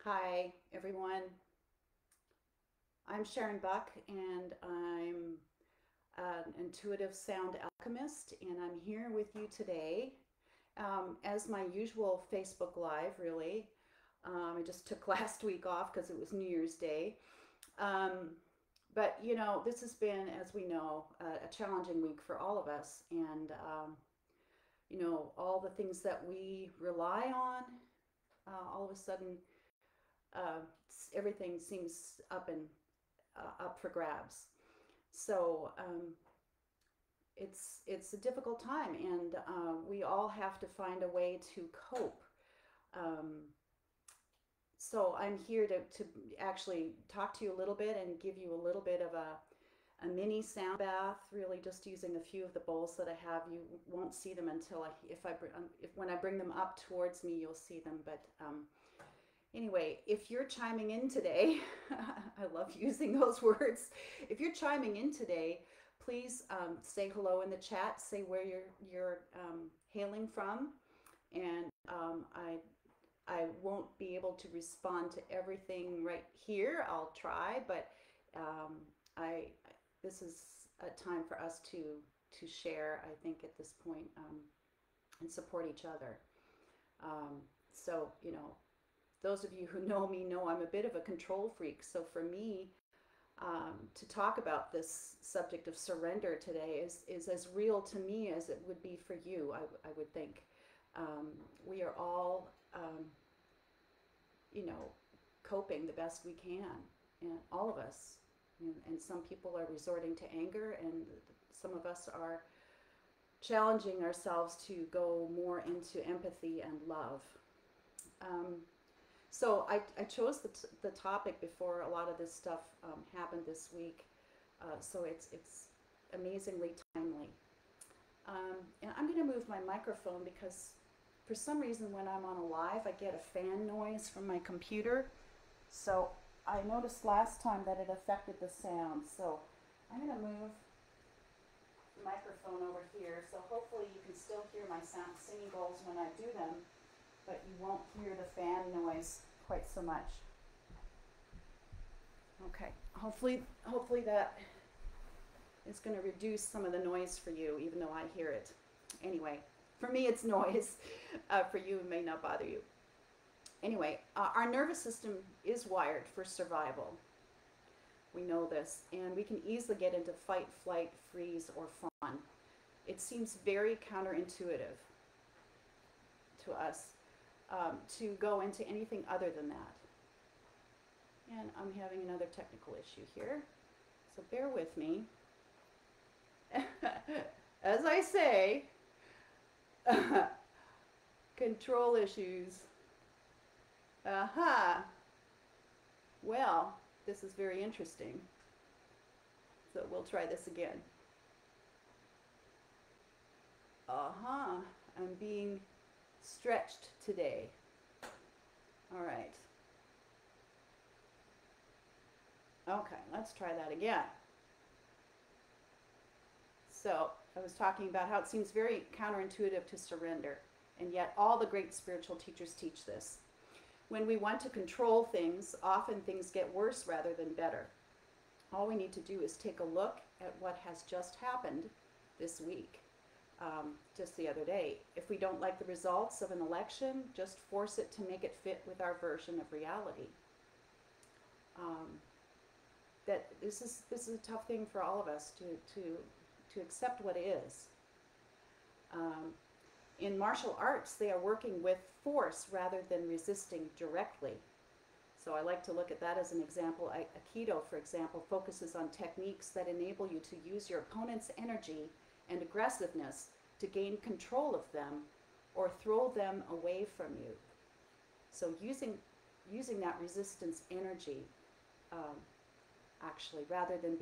Hi, everyone. I'm Sharon Buck, and I'm an intuitive sound alchemist, and I'm here with you today as my usual Facebook Live, really. I just took last week off because it was New Year's Day. Um, but, this has been, as we know, a challenging week for all of us. And, all the things that we rely on, all of a sudden, uh, everything seems up for grabs. So it's a difficult time, and we all have to find a way to cope. Um, so I'm here to actually talk to you a little bit and give you a little bit of a mini sound bath, really just using a few of the bowls that I have. You won't see them until when I bring them up towards me, you'll see them. But anyway, if you're chiming in today, I love using those words. If you're chiming in today, please say hello in the chat. Say where you're hailing from, and I won't be able to respond to everything right here. I'll try, but um, I this is a time for us to share. I think at this point and support each other. So those of you who know me know I'm a bit of a control freak. So for me, to talk about this subject of surrender today is as real to me as it would be for you, I would think. We are all, you know, coping the best we can, and all of us. And some people are resorting to anger, and some of us are challenging ourselves to go more into empathy and love. Um, So I chose the topic before a lot of this stuff happened this week, so it's amazingly timely. And I'm going to move my microphone because for some reason when I'm on a live, I get a fan noise from my computer. So I noticed last time that it affected the sound. So I'm going to move the microphone over here. So hopefully you can still hear my sound singing bowls when I do them, but you won't hear the fan noise quite so much. Okay, hopefully that is going to reduce some of the noise for you, even though I hear it. Anyway, for me it's noise. For you, it may not bother you. Anyway, our nervous system is wired for survival. We know this, and we can easily get into fight, flight, freeze, or fawn. It seems very counterintuitive to us to go into anything other than that. And I'm having another technical issue here, so bear with me. As I say, control issues. Aha. Well, this is very interesting. So we'll try this again. Aha. I'm being stretched today. All right. Okay, let's try that again. So I was talking about how it seems very counterintuitive to surrender, and yet all the great spiritual teachers teach this. When we want to control things, often things get worse rather than better. All we need to do is take a look at what has just happened this week, just the other day. If we don't like the results of an election, just force it to make it fit with our version of reality. That this is a tough thing for all of us to accept what is. Um, in martial arts, they are working with force rather than resisting directly. So I like to look at that as an example. Aikido, for example, focuses on techniques that enable you to use your opponent's energy and aggressiveness to gain control of them or throw them away from you. So using that resistance energy, actually, rather than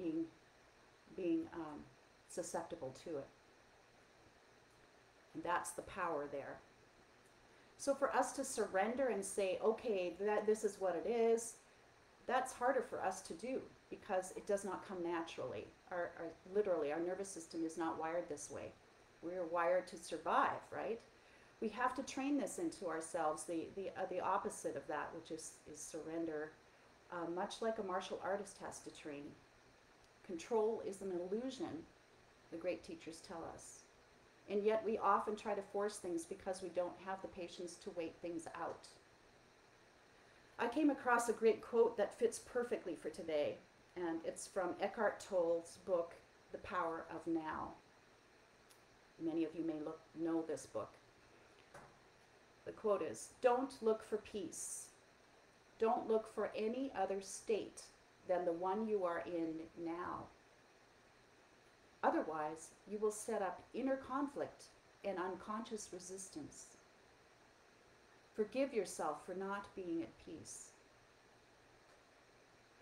being susceptible to it. And that's the power there. So for us to surrender and say, okay, this is what it is, that's harder for us to do because it does not come naturally. Literally, our nervous system is not wired this way. We're wired to survive, right? We have to train this into ourselves, the opposite of that, which is surrender, much like a martial artist has to train. Control is an illusion, the great teachers tell us. And yet we often try to force things because we don't have the patience to wait things out. I came across a great quote that fits perfectly for today, and it's from Eckhart Tolle's book, The Power of Now. Many of you may know this book. The quote is, "Don't look for peace. Don't look for any other state than the one you are in now. Otherwise, you will set up inner conflict and unconscious resistance. Forgive yourself for not being at peace.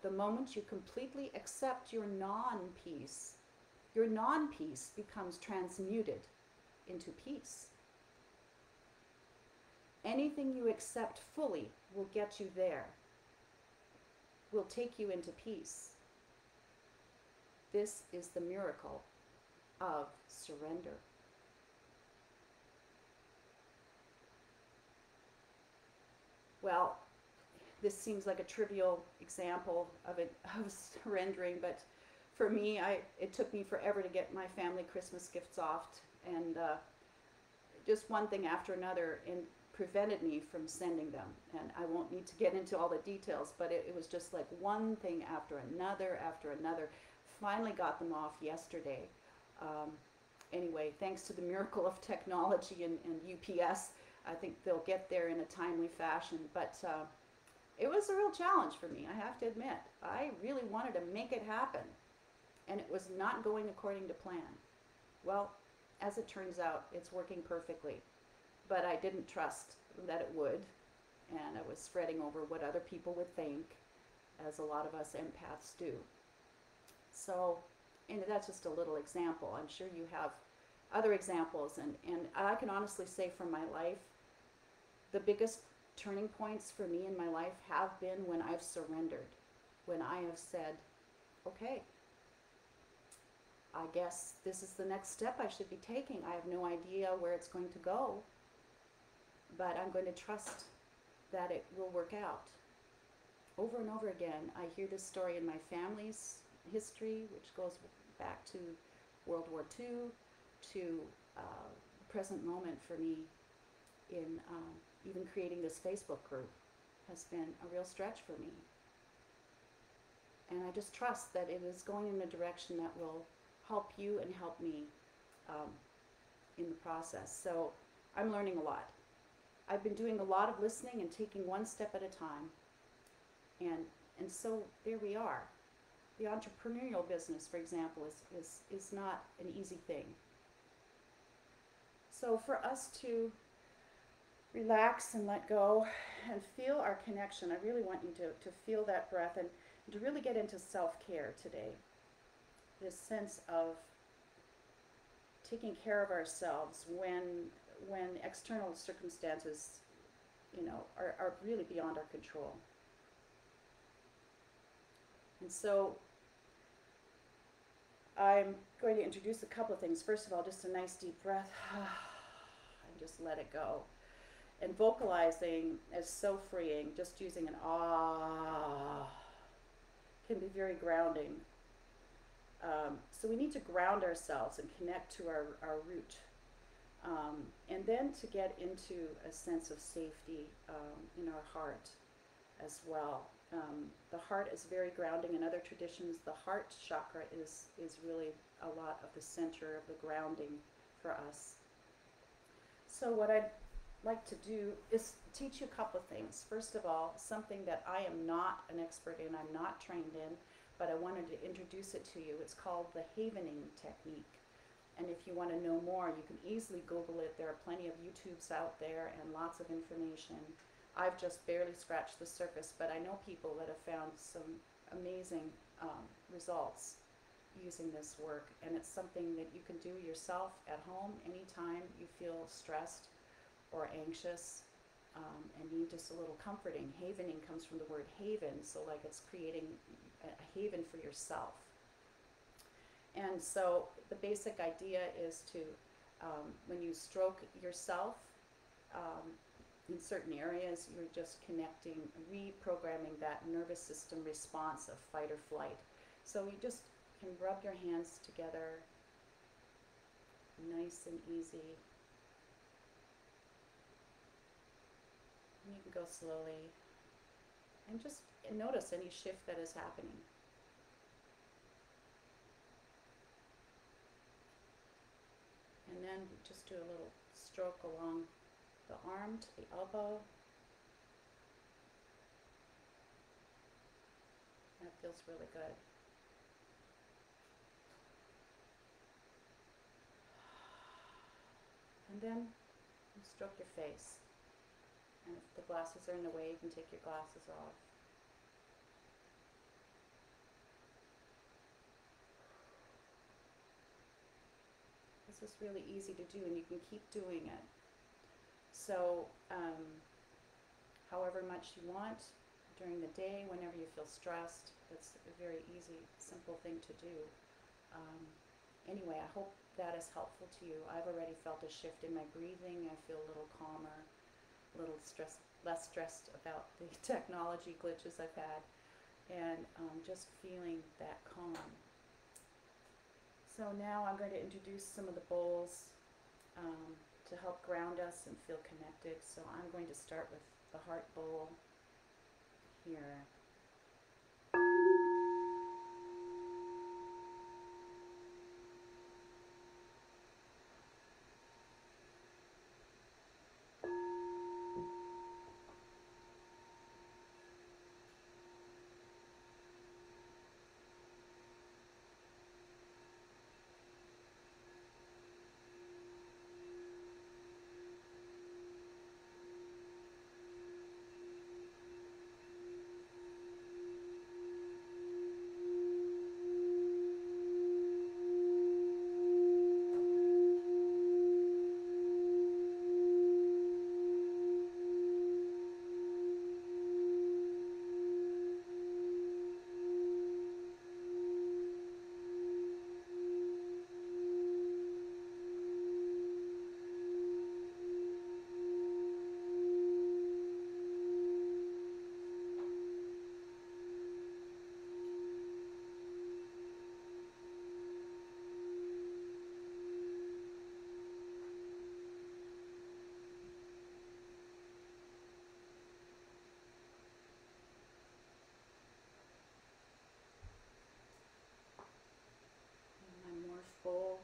The moment you completely accept your non-peace becomes transmuted into peace. Anything you accept fully will get you there, will take you into peace. This is the miracle of surrender." Well, this seems like a trivial example of surrendering, but for me, it took me forever to get my family Christmas gifts off, and just one thing after another prevented me from sending them. And I won't need to get into all the details, but it was just like one thing after another after another. Finally got them off yesterday. Anyway, thanks to the miracle of technology and UPS, I think they'll get there in a timely fashion. But it was a real challenge for me, I have to admit. I really wanted to make it happen, and it was not going according to plan. Well, as it turns out, it's working perfectly. But I didn't trust that it would, and I was fretting over what other people would think, as a lot of us empaths do. So, and that's just a little example. I'm sure you have other examples, and I can honestly say from my life, the biggest turning points for me in my life have been when I've surrendered, when I have said, okay, I guess this is the next step I should be taking. I have no idea where it's going to go, but I'm going to trust that it will work out. Over and over again, I hear this story in my family's history, which goes back to World War II, to the present moment for me in even creating this Facebook group has been a real stretch for me. And I just trust that it is going in a direction that will help you and help me in the process. So I'm learning a lot. I've been doing a lot of listening and taking one step at a time. And so there we are. The entrepreneurial business, for example, is not an easy thing. So for us to relax and let go and feel our connection, I really want you to feel that breath and to really get into self-care today. This sense of taking care of ourselves when external circumstances, are really beyond our control. And so I'm going to introduce a couple of things. First of all, just a nice deep breath and just let it go. And vocalizing is so freeing. Just using an ah can be very grounding. So we need to ground ourselves and connect to our root. And then to get into a sense of safety in our heart as well. The heart is very grounding. In other traditions, the heart chakra is really a lot of the center of the grounding for us. So what I'd like to do is teach you a couple of things. First of all, something that I am not an expert in, I'm not trained in, but I wanted to introduce it to you. It's called the havening technique. And if you want to know more, you can easily Google it. There are plenty of YouTubes out there and lots of information. I've just barely scratched the surface, but I know people that have found some amazing results using this work. And it's something that you can do yourself at home anytime you feel stressed or anxious and need just a little comforting. Havening comes from the word haven, so like it's creating a haven for yourself. And so the basic idea is to, when you stroke yourself, in certain areas, you're just connecting, reprogramming that nervous system response of fight or flight. So you just can rub your hands together, nice and easy. And you can go slowly and just notice any shift that is happening. And then just do a little stroke along the arm to the elbow. That feels really good. And then you stroke your face. And if the glasses are in the way, you can take your glasses off. This is really easy to do, and you can keep doing it. So, however much you want during the day, whenever you feel stressed, it's a very easy, simple thing to do. Anyway, I hope that is helpful to you. I've already felt a shift in my breathing. I feel a little calmer, a little less stressed about the technology glitches I've had, and just feeling that calm. So now I'm going to introduce some of the bowls to help ground us and feel connected. So I'm going to start with the heart bowl here. And my morph bowl.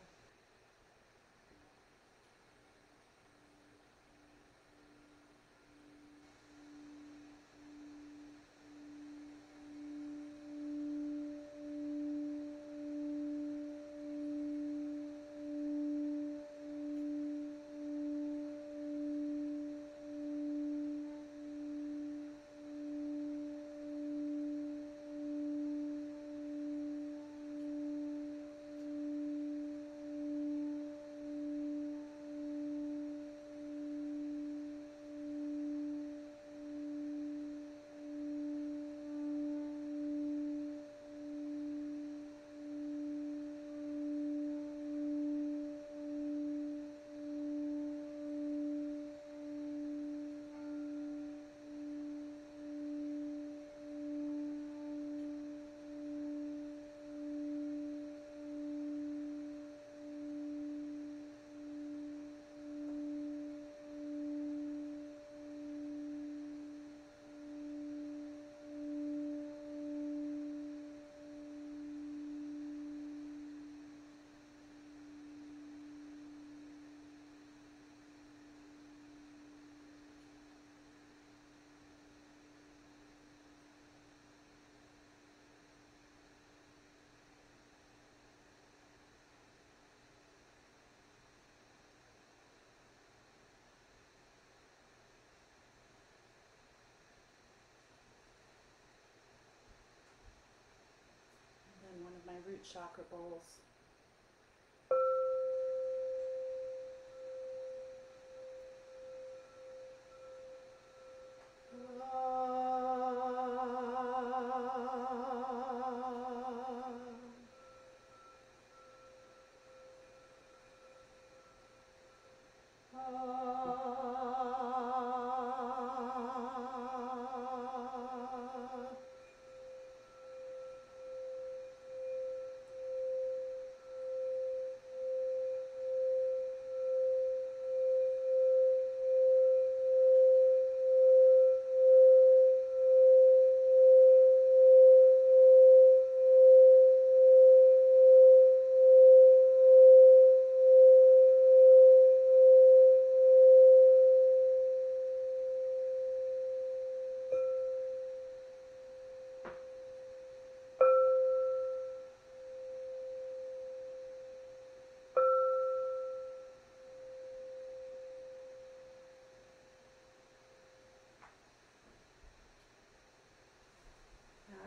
And then one of my root chakra bowls.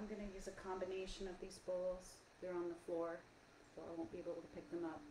I'm going to use a combination of these bowls. They're on the floor, so I won't be able to pick them up.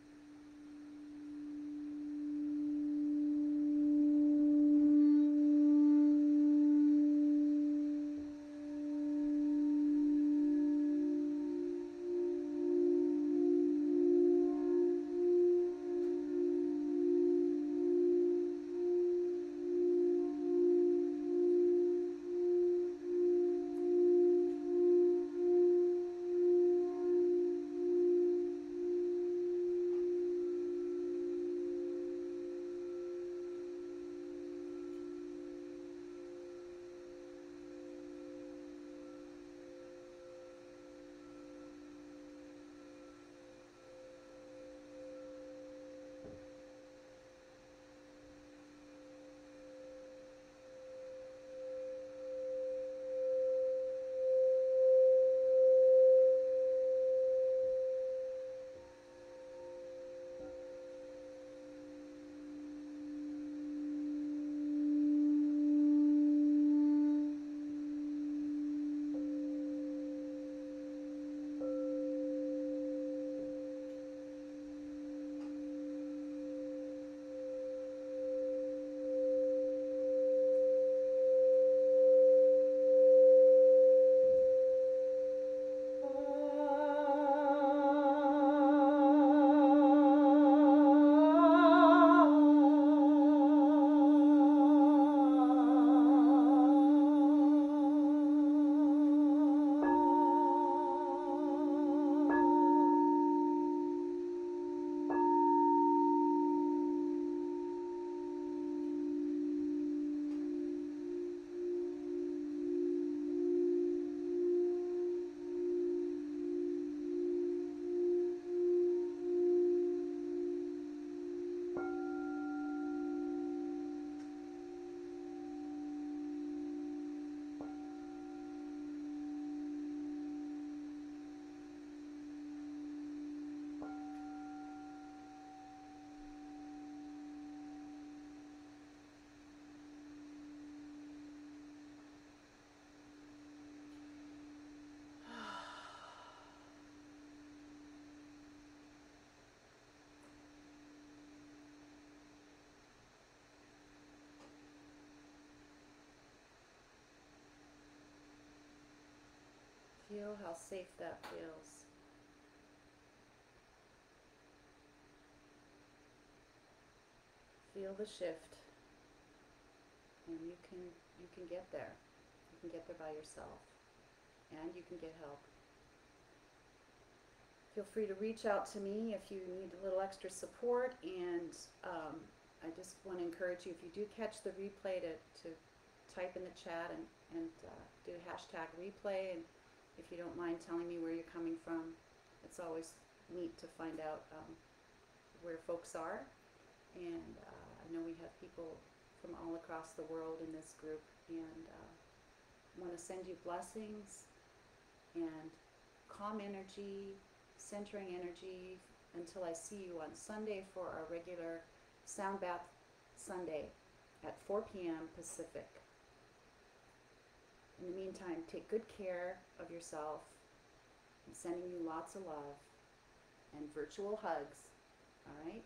Feel how safe that feels. Feel the shift, and you can get there. You can get there by yourself, and you can get help. Feel free to reach out to me if you need a little extra support, and I just want to encourage you, if you do catch the replay, to type in the chat and do hashtag replay, and if you don't mind telling me where you're coming from. It's always neat to find out where folks are, and I know we have people from all across the world in this group, and I want to send you blessings and calm energy, centering energy, until I see you on Sunday for our regular Sound Bath Sunday at 4 p.m. Pacific. In the meantime, take good care of yourself. I'm sending you lots of love and virtual hugs, all right?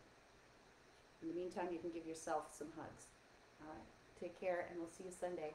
In the meantime, you can give yourself some hugs, all right? Take care, and we'll see you Sunday.